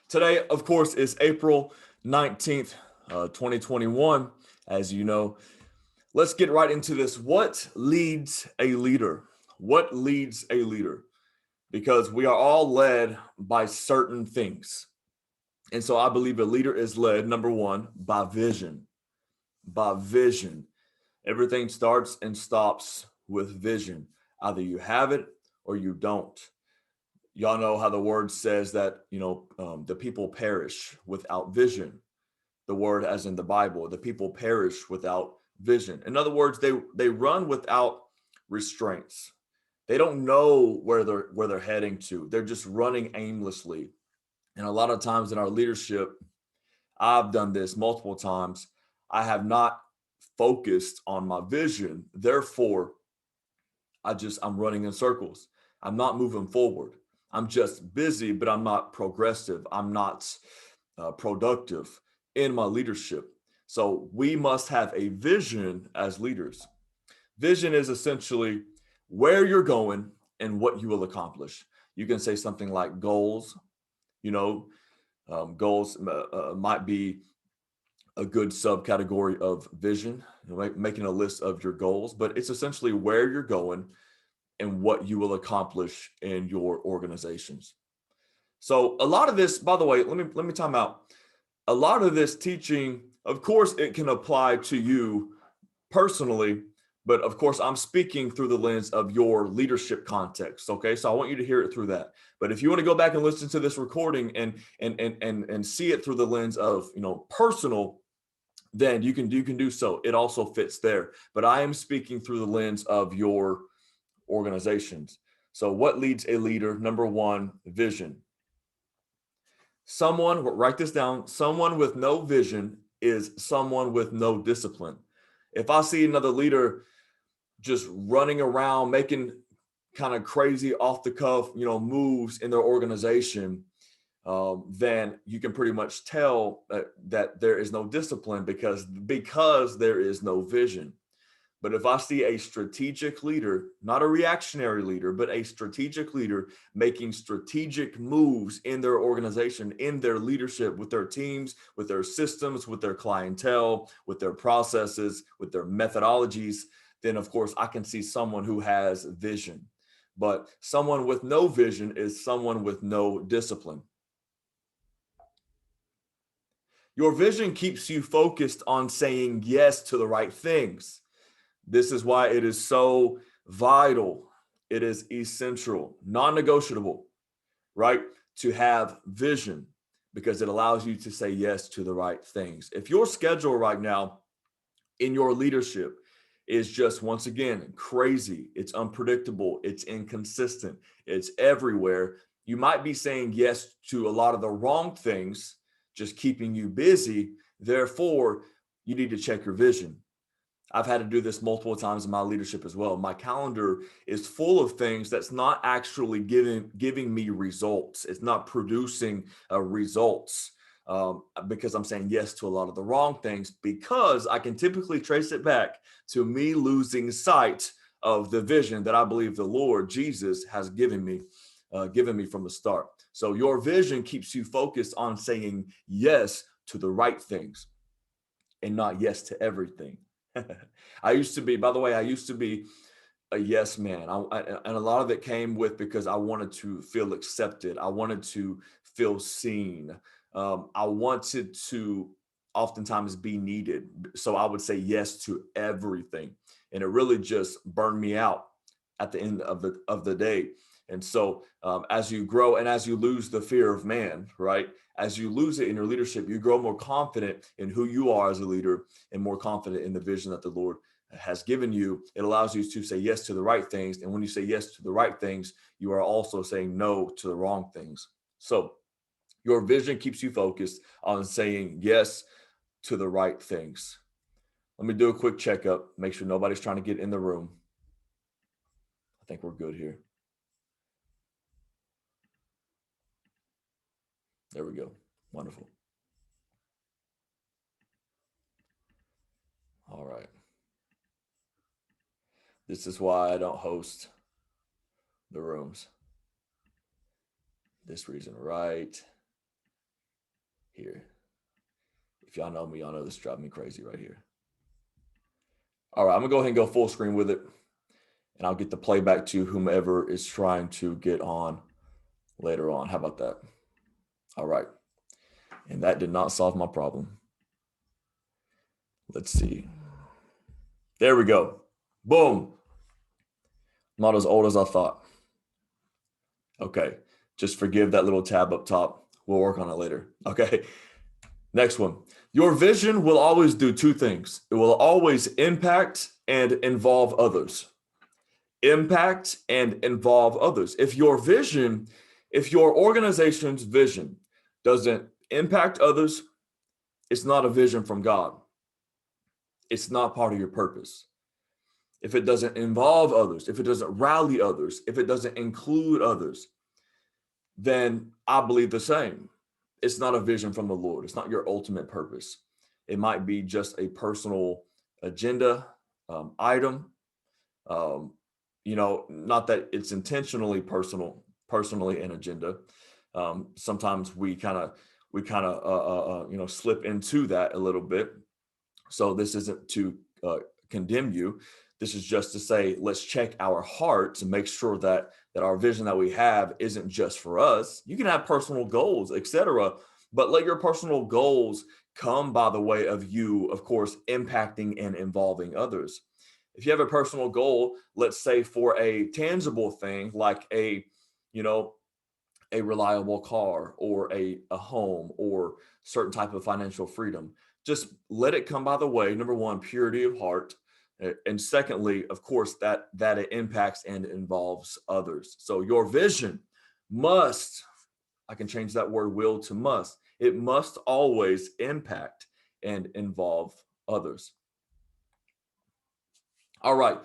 Today, of course, is April 19th, 2021. As you know, let's get right into this. What leads a leader? What leads a leader? Because we are all led by certain things. And so I believe a leader is led, number one, by vision. By vision. Everything starts and stops with vision. Either you have it or you don't. Y'all know how the word says that, the people perish without vision. The word as in the Bible, the people perish without vision. In other words, they run without restraints. They don't know where they're heading to. They're just running aimlessly. And a lot of times in our leadership, I've done this multiple times. I have not focused on my vision. Therefore, I'm running in circles. I'm not moving forward. I'm just busy, but I'm not progressive. I'm not productive in my leadership. So we must have a vision as leaders. Vision is essentially where you're going and what you will accomplish. You can say something like goals. You know, goals might be a good subcategory of vision, making a list of your goals, but it's essentially where you're going and what you will accomplish in your organizations. So a lot of this, by the way, let me time out. A lot of this teaching, of course, it can apply to you personally, but of course, I'm speaking through the lens of your leadership context. Okay, so I want you to hear it through that. But if you want to go back and listen to this recording and see it through the lens of personal, then you can do so. It also fits there. But I am speaking through the lens of your organizations. So what leads a leader? Number one, vision. Someone, write this down, someone with no vision is someone with no discipline. If I see another leader just running around making kind of crazy off the cuff, moves in their organization, then you can pretty much tell that there is no discipline because there is no vision. But if I see a strategic leader, not a reactionary leader, but a strategic leader making strategic moves in their organization, in their leadership, with their teams, with their systems, with their clientele, with their processes, with their methodologies, then of course I can see someone who has vision. But someone with no vision is someone with no discipline. Your vision keeps you focused on saying yes to the right things. This is why it is so vital. It is essential, non-negotiable, right? To have vision because it allows you to say yes to the right things. If your schedule right now in your leadership is just, once again, crazy, it's unpredictable, it's inconsistent, it's everywhere, you might be saying yes to a lot of the wrong things, just keeping you busy. Therefore, you need to check your vision. I've had to do this multiple times in my leadership as well. My calendar is full of things that's not actually giving me results. It's not producing results because I'm saying yes to a lot of the wrong things, because I can typically trace it back to me losing sight of the vision that I believe the Lord Jesus has given me from the start. So your vision keeps you focused on saying yes to the right things and not yes to everything. I used to be, by the way, I used to be a yes man. And a lot of it came with because I wanted to feel accepted. I wanted to feel seen. I wanted to oftentimes be needed. So I would say yes to everything. And it really just burned me out at the end of the day. And so as you grow and as you lose the fear of man, right? As you lose it in your leadership, you grow more confident in who you are as a leader and more confident in the vision that the Lord has given you. It allows you to say yes to the right things. And when you say yes to the right things, you are also saying no to the wrong things. So your vision keeps you focused on saying yes to the right things. Let me do a quick checkup, make sure nobody's trying to get in the room. I think we're good here. There we go. Wonderful. All right. This is why I don't host the rooms. This reason, right here. If y'all know me, y'all know this drives me crazy right here. All right, I'm gonna go ahead and go full screen with it, and I'll get the playback to whomever is trying to get on later on. How about that? All right. And that did not solve my problem. Let's see. There we go. Boom. Not as old as I thought. Okay. Just forgive that little tab up top. We'll work on it later. Okay. Next one. Your vision will always do two things. It will always impact and involve others. Impact and involve others. If your organization's vision doesn't impact others, it's not a vision from God. It's not part of your purpose. If it doesn't involve others, if it doesn't rally others, if it doesn't include others, then I believe the same. It's not a vision from the Lord. It's not your ultimate purpose. It might be just a personal agenda item. Not that it's intentionally personally an agenda. Sometimes we kind of slip into that a little bit. So this isn't to condemn you. This is just to say, let's check our hearts and make sure that our vision that we have isn't just for us. You can have personal goals, etc., but let your personal goals come by the way of you, of course, impacting and involving others. If you have a personal goal, let's say for a tangible thing like a reliable car or a home or certain type of financial freedom, just let it come by the way. Number one, purity of heart. And secondly, of course, that it impacts and involves others. So your vision must, I can change that word will to must. It must always impact and involve others. All right,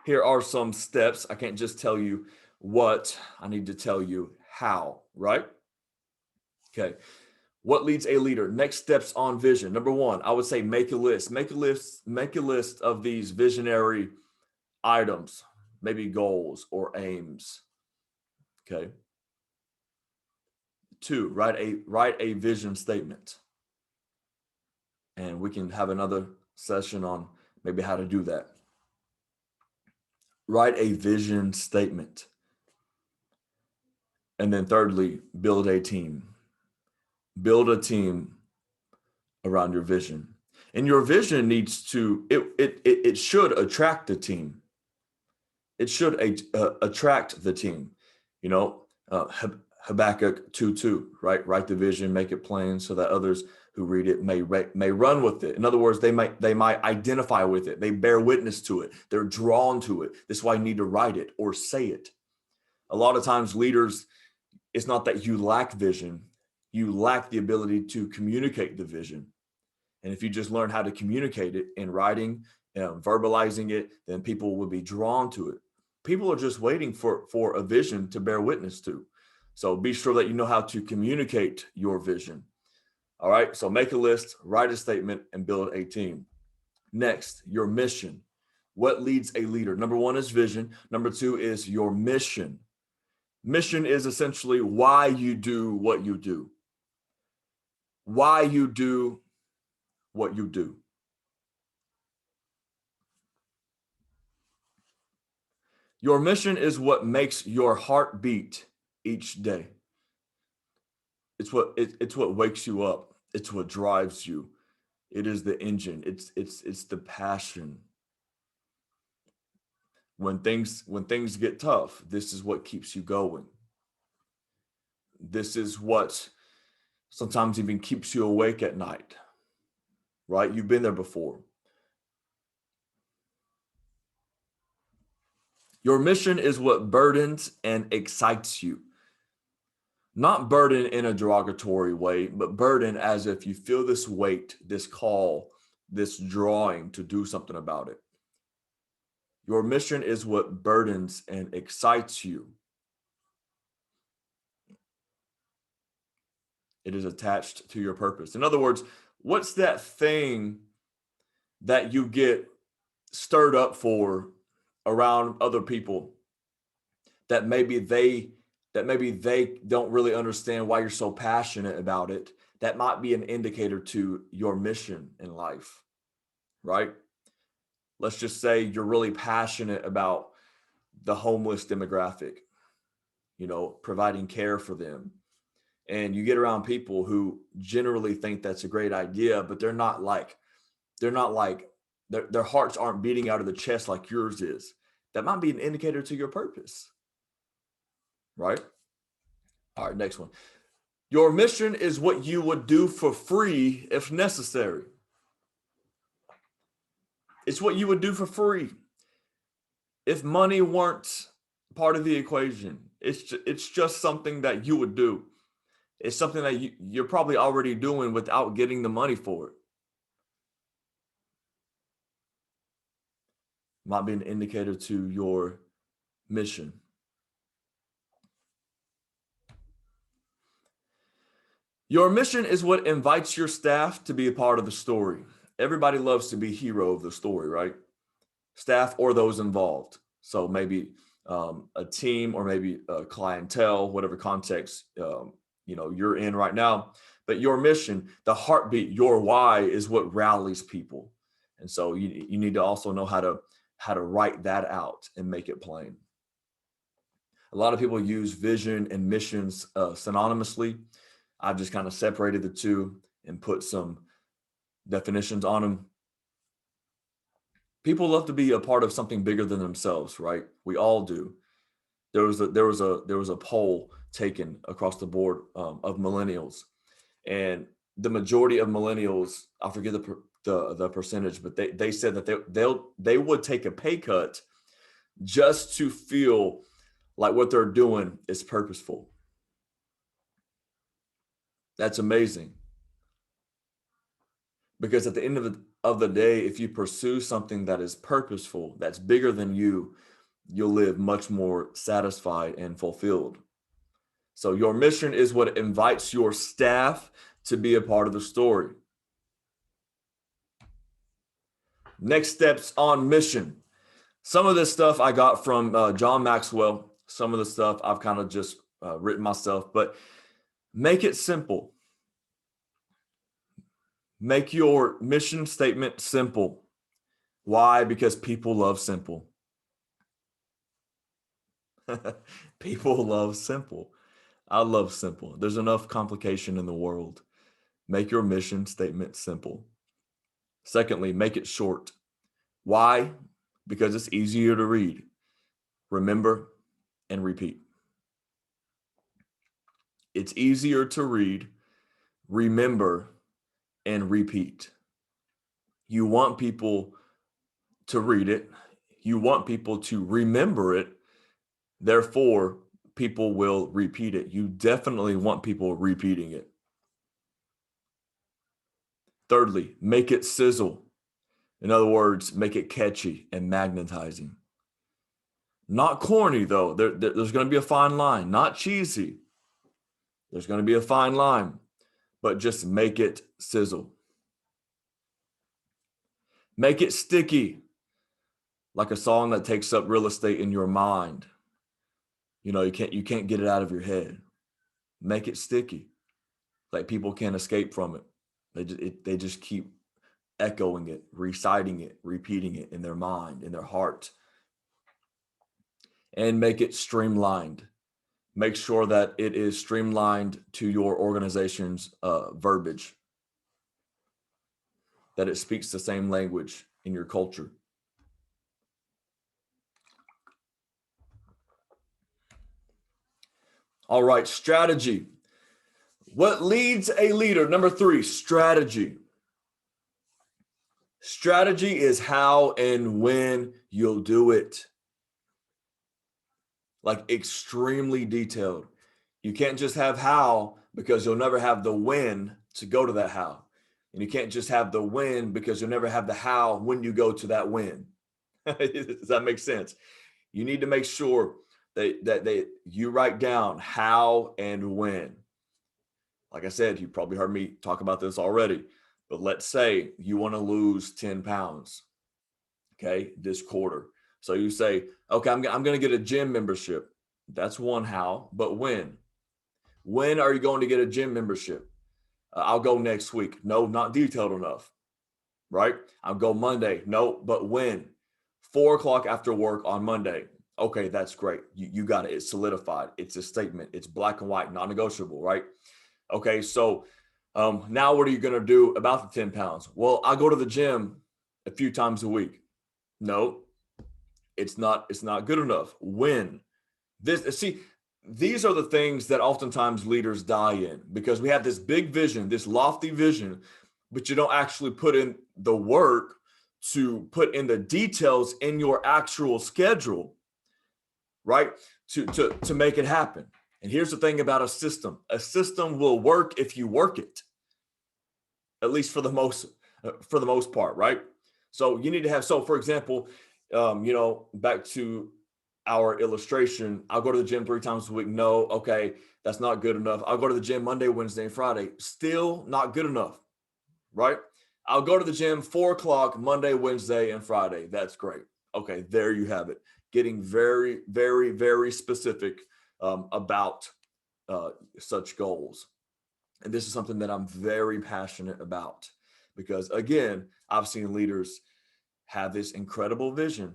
here are some steps. I can't just tell you what, I need to tell you how, right? Okay. What leads a leader? Next steps on vision. Number one, I would say make a list. Make a list of these visionary items, maybe goals or aims. Okay. Two, write a vision statement. And we can have another session on maybe how to do that. Write a vision statement. And then thirdly, build a team. Build a team around your vision. And your vision needs to, it should attract the team. It should attract the team. Habakkuk 2:2, right? Write the vision, make it plain so that others who read it may run with it. In other words, they might identify with it. They bear witness to it. They're drawn to it. That's why you need to write it or say it. A lot of times leaders, it's not that you lack vision, you lack the ability to communicate the vision. And if you just learn how to communicate it in writing, verbalizing it, then people will be drawn to it. People are just waiting for a vision to bear witness to. So be sure that you know how to communicate your vision. All right. So make a list, write a statement, and build a team. Next, your mission. What leads a leader? Number one is vision. Number two is your mission. Mission is essentially why you do what you do. Why you do what you do. Your mission is what makes your heart beat each day. It's what wakes you up. It's what drives you. It is the engine. It's the passion. When things get tough, this is what keeps you going. This is what sometimes even keeps you awake at night. Right? You've been there before. Your mission is what burdens and excites you. Not burden in a derogatory way, but burden as if you feel this weight, this call, this drawing to do something about it. Your mission is what burdens and excites you. It is attached to your purpose. In other words, what's that thing that you get stirred up for around other people that maybe they don't really understand why you're so passionate about it, that might be an indicator to your mission in life, right? Let's just say you're really passionate about the homeless demographic, providing care for them. And you get around people who generally think that's a great idea, but they're not like their hearts aren't beating out of the chest like yours is. That might be an indicator to your purpose, right? All right, next one. Your mission is what you would do for free if necessary. It's what you would do for free if money weren't part of the equation. It's just something that you would do. It's something that you're probably already doing without getting the money for it. Might be an indicator to your mission. Your mission is what invites your staff to be a part of the story. Everybody loves to be hero of the story, right? Staff or those involved. So maybe a team or maybe a clientele, whatever context you're in right now. But your mission, the heartbeat, your why is what rallies people. And so you need to also know how to write that out and make it plain. A lot of people use vision and missions synonymously. I've just kind of separated the two and put some definitions on them. People love to be a part of something bigger than themselves, right? We all do. There was a poll taken across the board of millennials, and the majority of millennials, I forget the percentage, but they said that they would take a pay cut just to feel like what they're doing is purposeful. That's amazing. Because at the end of the day, if you pursue something that is purposeful, that's bigger than you, you'll live much more satisfied and fulfilled. So your mission is what invites your staff to be a part of the story. Next steps on mission. Some of this stuff I got from John Maxwell. Some of the stuff I've kind of just written myself, but make it simple. Make your mission statement simple. Why? Because people love simple. People love simple. I love simple. There's enough complication in the world. Make your mission statement simple. Secondly, make it short. Why? Because it's easier to read, remember, and repeat. It's easier to read, remember, and repeat. You want people to read it. You want people to remember it. Therefore, people will repeat it. You definitely want people repeating it. Thirdly, make it sizzle. In other words, make it catchy and magnetizing. Not corny, though. There's going to be a fine line. Not cheesy. There's going to be a fine line. But just make it sizzle. Make it sticky, like a song that takes up real estate in your mind. You can't get it out of your head. Make it sticky, like people can't escape from it. They just keep echoing it, reciting it, repeating it in their mind, in their heart. And make it streamlined. Make sure that it is streamlined to your organization's verbiage, that it speaks the same language in your culture. All right, strategy. What leads a leader? Number 3, strategy. Strategy is how and when you'll do it. Like extremely detailed. You can't just have how, because you'll never have the when to go to that how. And you can't just have the when, because you'll never have the how when you go to that when. Does that make sense? You need to make sure that you write down how and when. Like I said, you probably heard me talk about this already, but let's say you want to lose 10 pounds, okay, this quarter. So you say, okay, I'm going to get a gym membership. That's one how, but when? When are you going to get a gym membership? I'll go next week. No, not detailed enough, right? I'll go Monday. No, but when? 4 o'clock after work on Monday. Okay, that's great. You got it. It's solidified. It's a statement. It's black and white, non-negotiable, right? Okay, so now what are you going to do about the 10 pounds? Well, I go to the gym a few times a week. No, it's not good enough. When? See, these are the things that oftentimes leaders die in, because we have this big vision, this lofty vision, but you don't actually put in the work to put in the details in your actual schedule, right? To make it happen. And here's the thing about a system. A system will work if you work it, at least for the most part, right? So you need to have, so for example, back to our illustration, I'll go to the gym 3 times a week. No, okay, that's not good enough. I'll go to the gym Monday, Wednesday, and Friday. Still not good enough, right? I'll go to the gym 4 o'clock Monday, Wednesday, and Friday. That's great. Okay, there you have it. Getting very, very, very specific about such goals. And this is something that I'm very passionate about, because again, I've seen leaders have this incredible vision,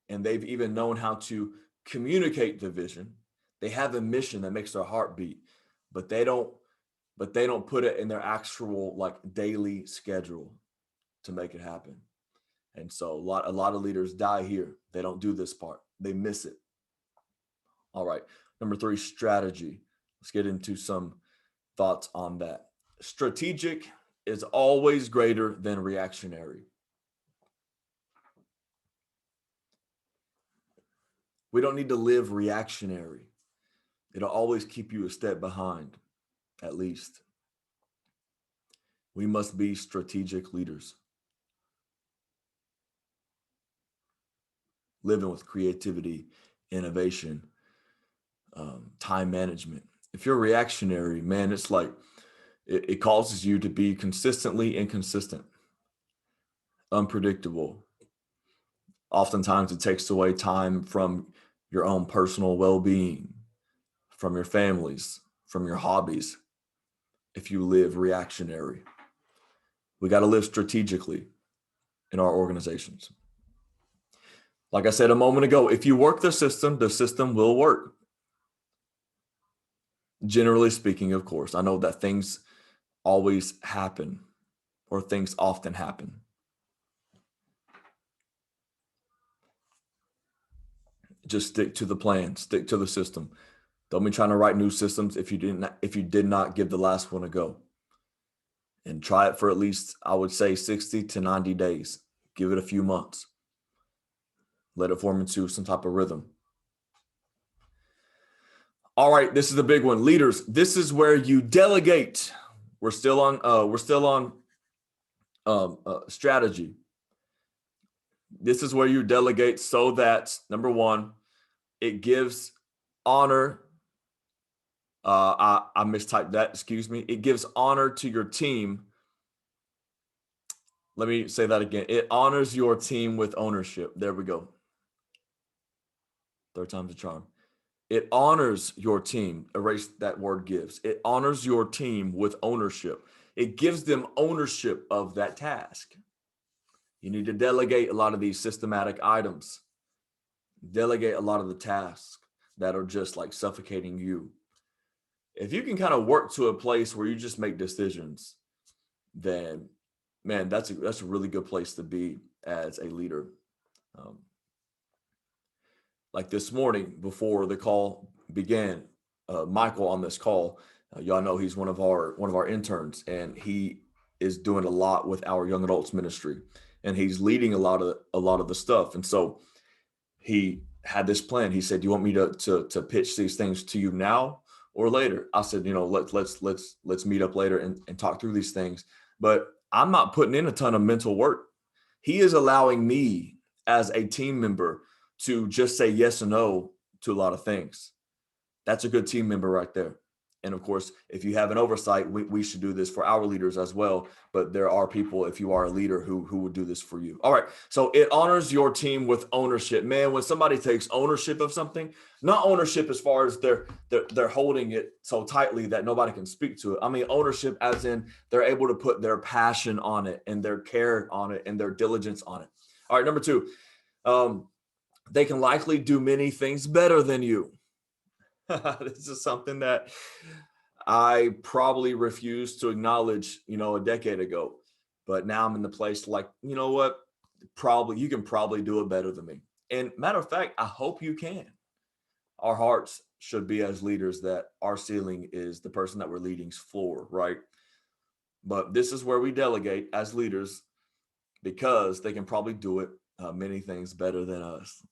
and they've even known how to communicate the vision. They have a mission that makes their heart beat, but they don't put it in their actual like daily schedule to make it happen. And so a lot of leaders die here. They don't do this part. They miss it. All right. Number 3, strategy. Let's get into some thoughts on that. Strategic is always greater than reactionary. We don't need to live reactionary. It'll always keep you a step behind, at least. We must be strategic leaders, living with creativity, innovation, time management. If you're reactionary, man, it's like it causes you to be consistently inconsistent, unpredictable. Oftentimes, it takes away time from your own personal well-being, from your families, from your hobbies. If you live reactionary, we got to live strategically in our organizations. Like I said a moment ago, if you work the system will work. Generally speaking, of course, I know that things always happen, or things often happen. Just stick to the plan, stick to the system. Don't be trying to write new systems if you did not give the last one a go. And try it for at least, I would say, 60 to 90 days. Give it a few months. Let it form into some type of rhythm. All right, this is the big one. Leaders, this is where you delegate. We're still on strategy. This is where you delegate so that, number 1, it gives honor. I mistyped that, excuse me. It gives honor to your team. Let me say that again. It honors your team with ownership. There we go. 3rd time's a charm. It honors your team. Erase that word gives. It honors your team with ownership. It gives them ownership of that task. You need to delegate a lot of these systematic items. Delegate a lot of the tasks that are just like suffocating you. If you can kind of work to a place where you just make decisions, then man, that's a really good place to be as a leader. Like this morning before the call began, Michael on this call, y'all know he's one of our interns, and he is doing a lot with our young adults ministry, and he's leading a lot of the stuff. And so he had this plan. He said, "Do you want me to pitch these things to you now or later?" I said, let's meet up later and talk through these things. But I'm not putting in a ton of mental work. He is allowing me as a team member to just say yes and no to a lot of things. That's a good team member right there. And of course, if you have an oversight, we should do this for our leaders as well. But there are people, if you are a leader, who would do this for you. All right. So it honors your team with ownership. Man, when somebody takes ownership of something, not ownership as far as they're holding it so tightly that nobody can speak to it. I mean, ownership as in they're able to put their passion on it and their care on it and their diligence on it. All right. Number two, they can likely do many things better than you. This is something that I probably refused to acknowledge, a decade ago. But now I'm in the place like, you know what? You can probably do it better than me. And matter of fact, I hope you can. Our hearts should be as leaders that our ceiling is the person that we're leading's floor, right? But this is where we delegate as leaders because they can probably do it many things better than us.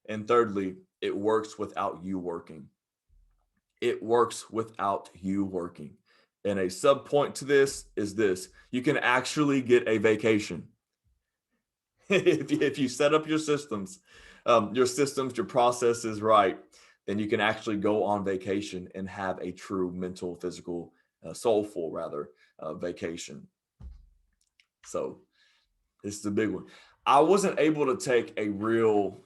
And thirdly, it works without you working. It works without you working. And a sub point to this is this: you can actually get a vacation. If you set up your processes right, then you can actually go on vacation and have a true mental, physical, soulful rather vacation. So this is a big one. I wasn't able to take a real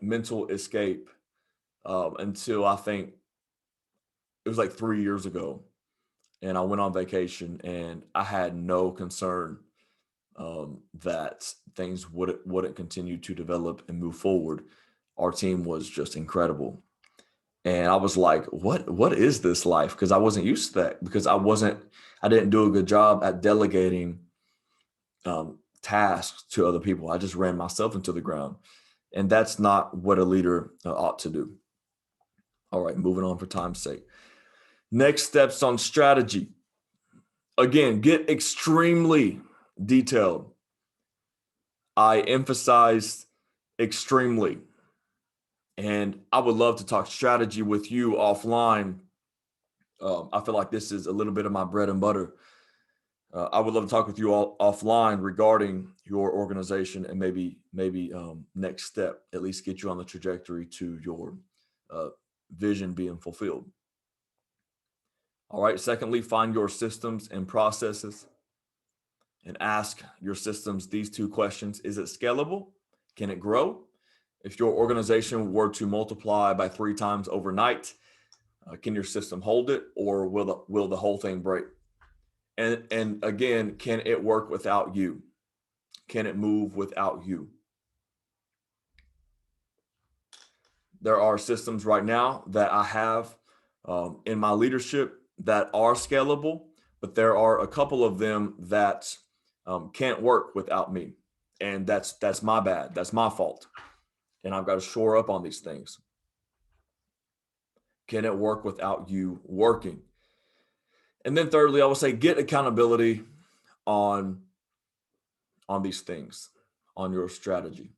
mental escape until I think it was like 3 years ago. And I went on vacation and I had no concern that things wouldn't continue to develop and move forward. Our team was just incredible. And I was like, what is this life? Because I wasn't used to that, because I didn't do a good job at delegating tasks to other people. I just ran myself into the ground. And that's not what a leader ought to do. All right, moving on for time's sake. Next steps on strategy. Again, get extremely detailed. I emphasized extremely. And I would love to talk strategy with you offline. I feel like this is a little bit of my bread and butter. I would love to talk with you all offline regarding your organization and maybe next step, at least get you on the trajectory to your vision being fulfilled. All right. Secondly, find your systems and processes and ask your systems these two questions. Is it scalable? Can it grow? If your organization were to multiply by 3 times overnight, can your system hold it, or will the whole thing break? And again, can it work without you? Can it move without you? There are systems right now that I have in my leadership that are scalable, but there are a couple of them that can't work without me. And that's my bad. That's my fault. And I've got to shore up on these things. Can it work without you working? And then thirdly, I will say get accountability on these things, on your strategy.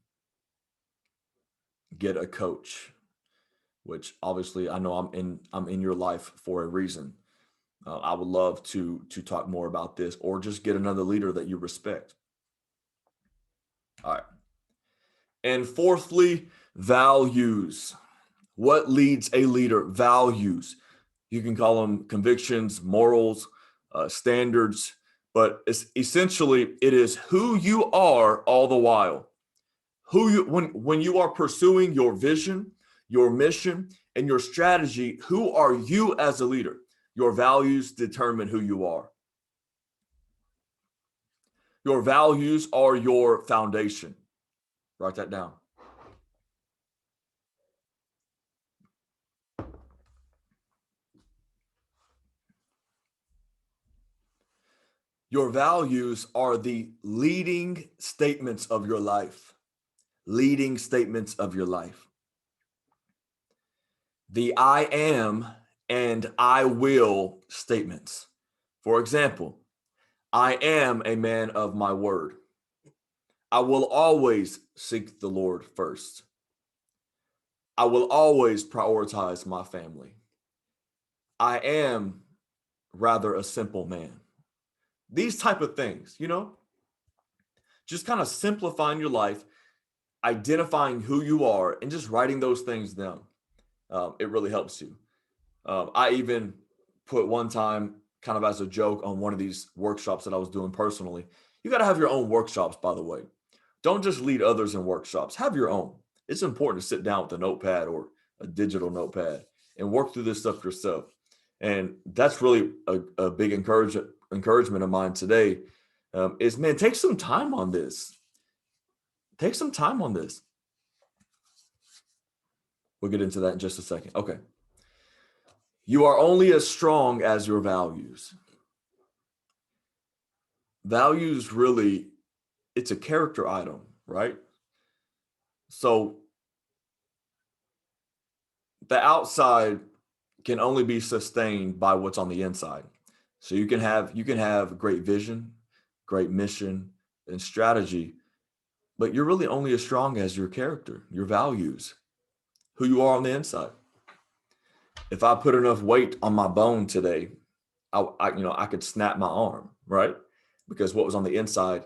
Get a coach, which obviously I know I'm in your life for a reason. I would love to talk more about this, or just get another leader that you respect. All right. And fourthly, values. What leads a leader? Values. You can call them convictions, morals, standards, but it's essentially it is who you are all the while. When you are pursuing your vision, your mission, and your strategy, who are you as a leader? Your values determine who you are. Your values are your foundation. Write that down. Your values are the leading statements of your life. Leading statements of your life. The I am and I will statements. For example, I am a man of my word. I will always seek the Lord first. I will always prioritize my family. I am rather a simple man. These type of things, just kind of simplifying your life, identifying who you are, and just writing those things down. It really helps you. I even put one time, kind of as a joke, on one of these workshops that I was doing personally. You got to have your own workshops, by the way. Don't just lead others in workshops. Have your own. It's important to sit down with a notepad or a digital notepad and work through this stuff yourself. And that's really a big encouragement of mine today. Is, man, take some time on this. Take some time on this. We'll get into that in just a second. Okay. You are only as strong as your values. Values really, it's a character item, right? So the outside can only be sustained by what's on the inside. So you can have great vision, great mission, and strategy, but you're really only as strong as your character, your values, who you are on the inside. If I put enough weight on my bone today, I could snap my arm, right? Because what was on the inside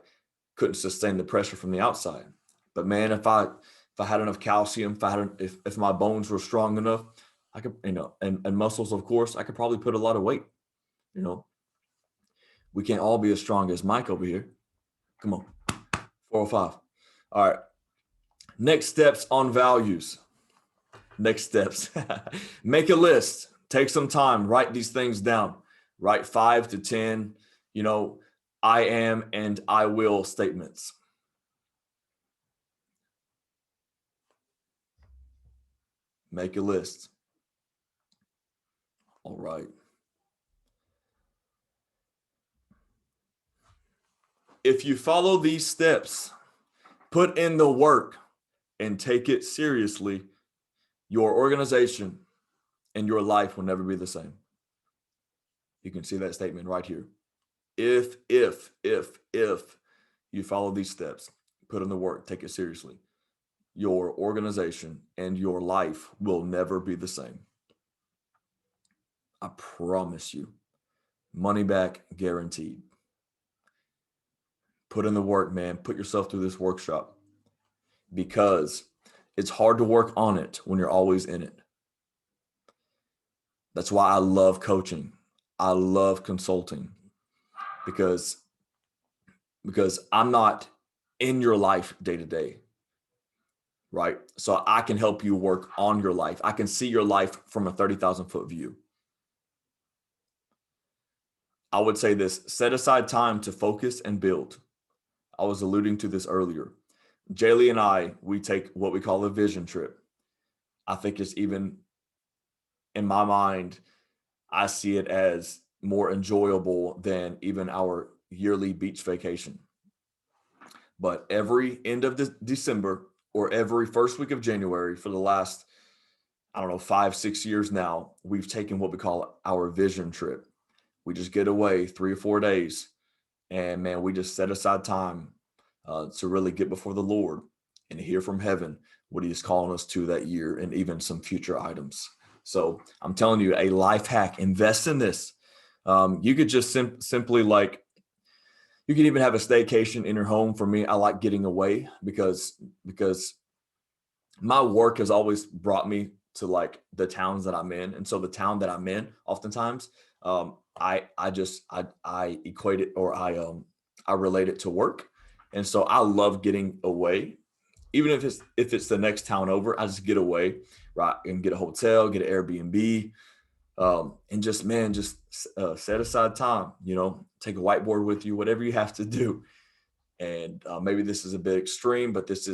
couldn't sustain the pressure from the outside. But man, if I had enough calcium, if my bones were strong enough, I could, and muscles, of course, I could probably put a lot of weight. We can't all be as strong as Mike over here. Come on, 405. All right. Next steps on values. Next steps. Make a list. Take some time. Write these things down. Write 5 to 10, I am and I will statements. Make a list. All right. If you follow these steps, put in the work, and take it seriously, your organization and your life will never be the same. You can see that statement right here. If you follow these steps, put in the work, take it seriously, your organization and your life will never be the same. I promise you. Money back guaranteed. Put in the work, man. Put yourself through this workshop, because it's hard to work on it when you're always in it. That's why I love coaching. I love consulting, because I'm not in your life day to day, right? So I can help you work on your life. I can see your life from a 30,000 foot view. I would say this: set aside time to focus and build. I was alluding to this earlier. Jaylee and I, we take what we call a vision trip. I think it's, even in my mind, I see it as more enjoyable than even our yearly beach vacation. But every end of December or every first week of January for the last, 5-6 years now, we've taken what we call our vision trip. We just get away 3 or 4 days, and man, we just set aside time to really get before the Lord and hear from heaven what he is calling us to that year, and even some future items. So I'm telling you, a life hack: invest in this. You could just simply, like, you can even have a staycation in your home. For me, I like getting away because my work has always brought me to, like, the towns that I'm in. And so the town that I'm in, oftentimes, I equate it, or I relate it to work. And so I love getting away. Even if it's the next town over, I just get away, right, and get a hotel, get an Airbnb, and just set aside time. Take a whiteboard with you, whatever you have to do. And maybe this is a bit extreme, but this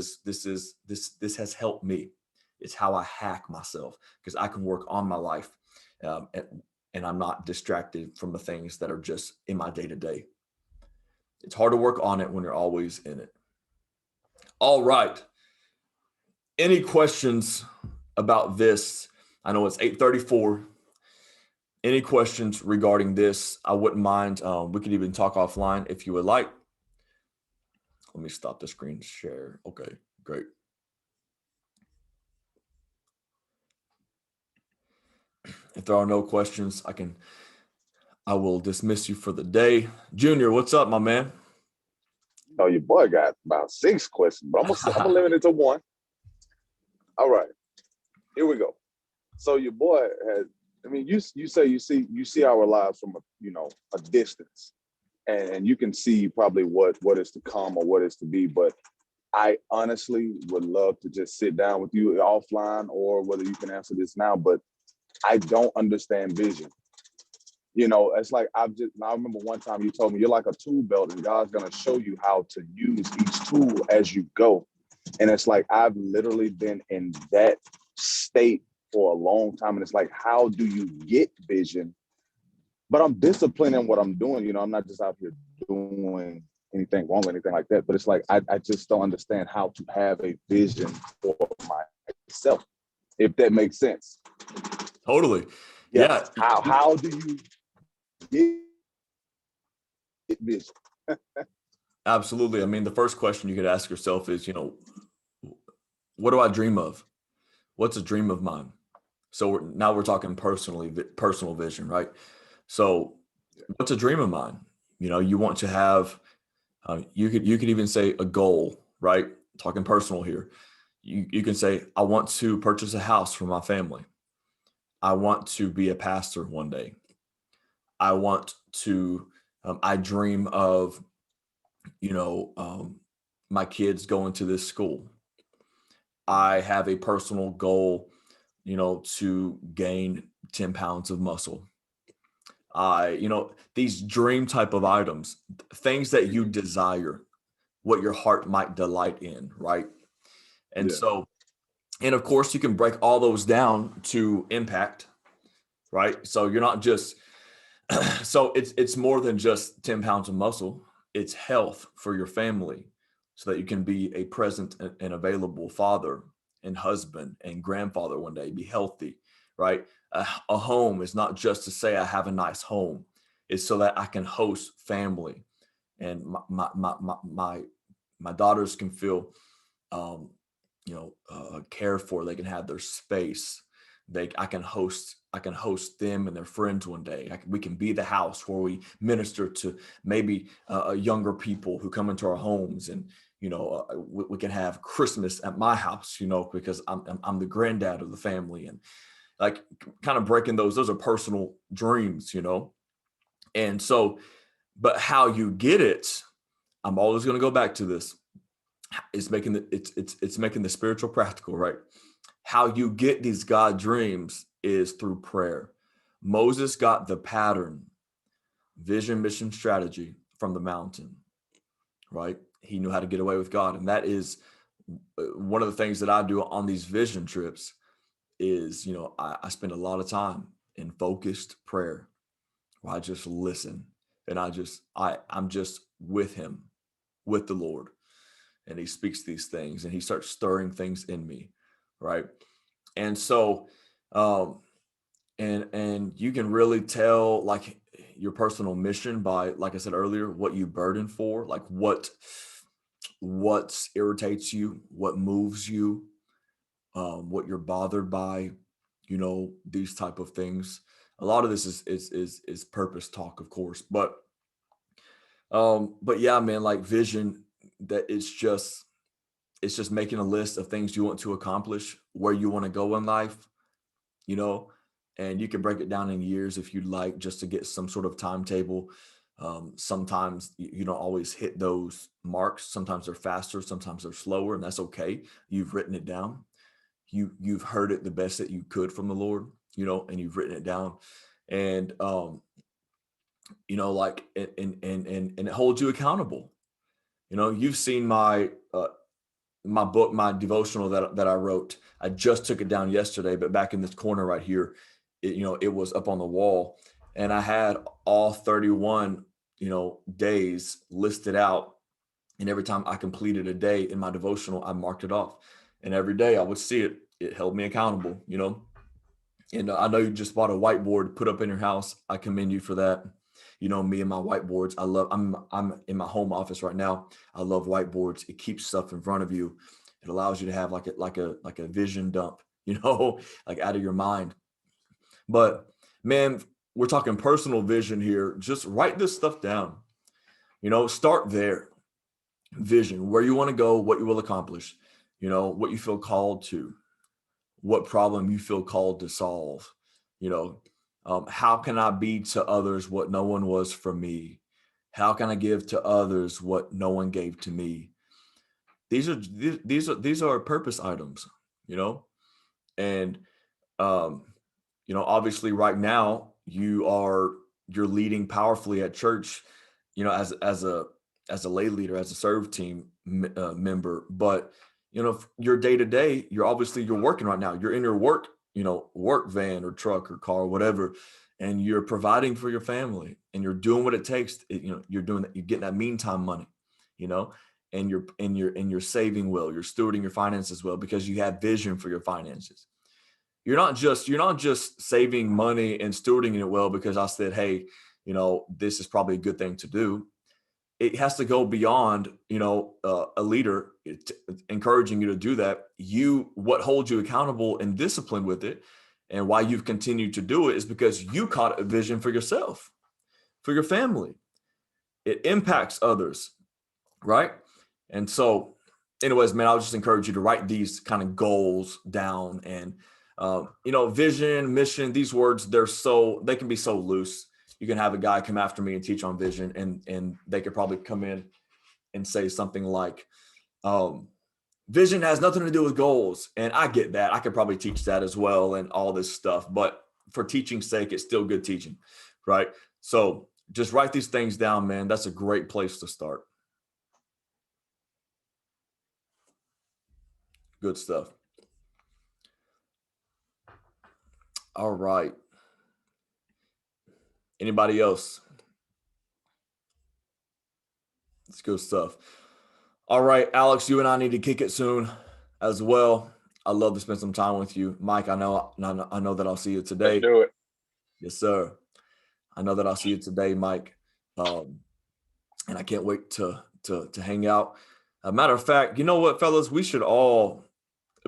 has helped me. It's how I hack myself, because I can work on my life, and I'm not distracted from the things that are just in my day to day. It's hard to work on it when you're always in it. All right. Any questions about this? I know it's 8:34. Any questions regarding this? I wouldn't mind. We could even talk offline if you would like. Let me stop the screen share. Okay, great. If there are no questions, I will dismiss you for the day. Junior, what's up, my man? Oh, your boy got about 6 questions, but I'm gonna limit it to 1. All right, here we go. So your boy I mean, you say you see our lives from a distance, and you can see probably what is to come or what is to be. But I honestly would love to just sit down with you offline, or whether you can answer this now. But I don't understand vision. It's like I remember one time you told me you're like a tool belt, and God's gonna show you how to use each tool as you go. And it's like I've literally been in that state for a long time. And it's like, how do you get vision? But I'm disciplined in what I'm doing. I'm not just out here doing anything wrong or anything like that. But it's like I just don't understand how to have a vision for myself, if that makes sense. Totally. Yeah. Yeah, How do you get vision? absolutely. I mean, the first question you could ask yourself is, what do I dream of? What's a dream of mine? So now we're talking personal vision, right? So what's a dream of mine? You want to have, you could even say a goal, right? Talking personal here. You can say, I want to purchase a house for my family. I want to be a pastor one day. I want to, I dream of, my kids going to this school. I have a personal goal, to gain 10 pounds of muscle. These dream type of items, things that you desire, what your heart might delight in, right? And Yeah. so, and of course, you can break all those down to impact, right? So you're not just, so it's more than just 10 pounds of muscle. It's health for your family so that you can be a present and available father and husband and grandfather one day, be healthy, right? A home is not just to say I have a nice home. It's so that I can host family and my daughters can feel, cared for. They can have their space. I can host them and their friends one day. We can be the house where we minister to maybe younger people who come into our homes, and we can have Christmas at my house, because I'm the granddad of the family, and like kind of breaking those are personal dreams, and so, but how you get it, I'm always going to go back to this. It's making the spiritual practical, right? How you get these God dreams is through prayer. Moses got the pattern, vision, mission, strategy from the mountain, right? He knew how to get away with God. And that is one of the things that I do on these vision trips is, I spend a lot of time in focused prayer where I just listen and I'm just with him, with the Lord. And he speaks these things and he starts stirring things in me, right? And so, and you can really tell like your personal mission by, like I said earlier, what you burden for, like what irritates you, what moves you, what you're bothered by, these type of things. A lot of this is purpose talk, of course, but yeah, man, like vision, that it's just making a list of things you want to accomplish, where you want to go in life, you know, and you can break it down in years if you'd like, just to get some sort of timetable. Sometimes you don't always hit those marks. Sometimes they're faster, sometimes they're slower, and that's okay. You've written it down. You've heard it the best that you could from the Lord, and you've written it down. And like and it holds you accountable. You've seen my book, my devotional that I wrote. I just took it down yesterday, but back in this corner right here, it was up on the wall, and I had all 31, days listed out. And every time I completed a day in my devotional, I marked it off. And every day I would see it. It held me accountable. And I know you just bought a whiteboard put up in your house. I commend you for that. Me and my whiteboards. I'm in my home office right now. I love whiteboards. It keeps stuff in front of you. It allows you to have like a vision dump, like out of your mind. But man, we're talking personal vision here. Just write this stuff down. Start there. Vision, where you want to go, what you will accomplish, what you feel called to, what problem you feel called to solve, How can I be to others what no one was for me? How can I give to others what no one gave to me? These are purpose items, you know, and um, obviously right now you're leading powerfully at church, as a lay leader, as a serve team member, but your day to day, you're working right now. You're in your work van or truck or car or whatever, and you're providing for your family, and you're doing what it takes. You're doing that. You're getting that meantime money, you know, and you're saving well. You're stewarding your finances well because you have vision for your finances. You're not just saving money and stewarding it well because I said, hey, this is probably a good thing to do. It has to go beyond, a leader encouraging you to do that. What holds you accountable and disciplined with it, and why you've continued to do it, is because you caught a vision for yourself, for your family. It impacts others, right? And so, anyways, man, I'll just encourage you to write these kind of goals down. And vision, mission, these words, they can be so loose. You can have a guy come after me and teach on vision, and they could probably come in and say something like, vision has nothing to do with goals. And I get that. I could probably teach that as well and all this stuff, but for teaching's sake, it's still good teaching, right? So just write these things down, man. That's a great place to start. Good stuff. All right. Anybody else? It's good stuff. All right, Alex, you and I need to kick it soon as well. I'd love to spend some time with you. Mike, I know that I'll see you Let's today. do it. Yes, sir. I know that I'll see you today, Mike. And I can't wait to hang out. A matter of fact, you know what, fellas, it'd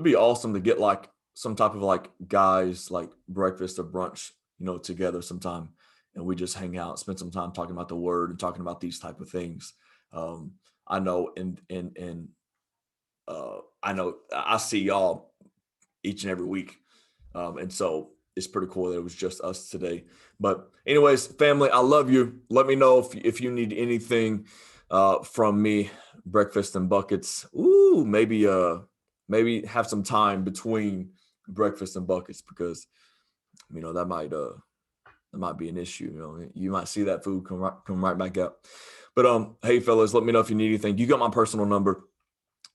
be awesome to get like some type of like guys like breakfast or brunch, together sometime, and we just hang out, spend some time talking about the word and talking about these type of things. I know, I know I see y'all each and every week, and so it's pretty cool that it was just us today. But anyways, family, I love you. Let me know if you need anything from me. Breakfast and buckets. Ooh, maybe have some time between breakfast and buckets, because that might be an issue. You might see that food come right back up. But hey, fellas, let me know if you need anything. You got my personal number,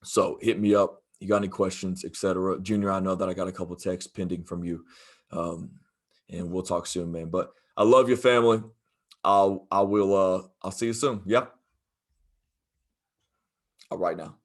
so hit me up. You got any questions, etc. Junior, I know that I got a couple texts pending from you, and we'll talk soon, man. But I love your family. I'll see you soon. Yeah. All right now.